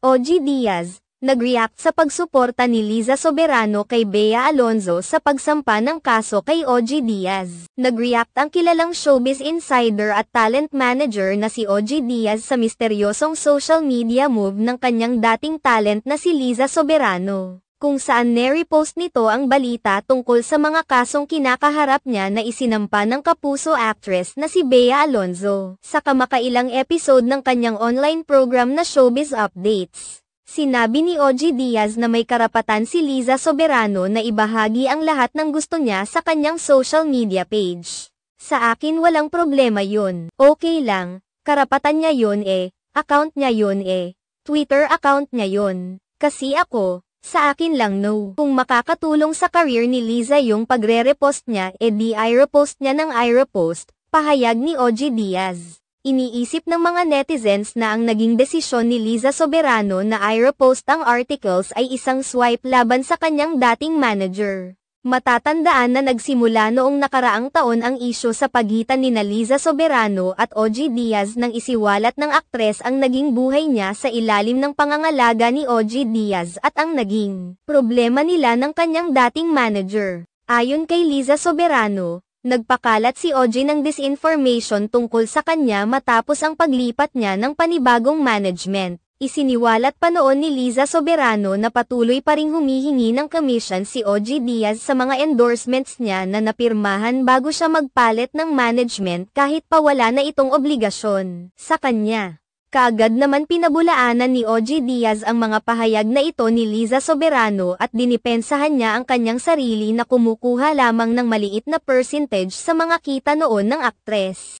OG Diaz, nag-react sa pagsuporta ni Liza Soberano kay Bea Alonzo sa pagsampa ng kaso kay OG Diaz. Nag-react ang kilalang showbiz insider at talent manager na si OG Diaz sa misteryosong social media move ng kanyang dating talent na si Liza Soberano, kung saan nare-post nito ang balita tungkol sa mga kasong kinakaharap niya na isinampa ng kapuso actress na si Bea Alonzo. Sa kamakailang episode ng kanyang online program na Showbiz Updates, sinabi ni OG Diaz na may karapatan si Liza Soberano na ibahagi ang lahat ng gusto niya sa kanyang social media page. Sa akin walang problema yun. Okay lang, karapatan niya yun account niya yun Twitter account niya yun. Kasi ako, sa akin lang no. Kung makakatulong sa career ni Liza yung pagre-repost niya di i-repost niya ng i-repost, pahayag ni OG Diaz. Iniisip ng mga netizens na ang naging desisyon ni Liza Soberano na i-repost ang articles ay isang swipe laban sa kanyang dating manager. Matatandaan na nagsimula noong nakaraang taon ang isyu sa pagitan ni Liza Soberano at OG Diaz nang isiwalat ng aktres ang naging buhay niya sa ilalim ng pangangalaga ni OG Diaz at ang naging problema nila ng kanyang dating manager. Ayon kay Liza Soberano, nagpakalat si OG ng disinformation tungkol sa kanya matapos ang paglipat niya ng panibagong management. Isiniwalat pa noon ni Liza Soberano na patuloy pa ring humihingi ng commission si OG Diaz sa mga endorsements niya na napirmahan bago siya magpalit ng management kahit pa wala na itong obligasyon sa kanya. Kaagad naman pinabulaanan ni OG Diaz ang mga pahayag na ito ni Liza Soberano at dinipensahan niya ang kanyang sarili na kumukuha lamang ng maliit na percentage sa mga kita noon ng aktres.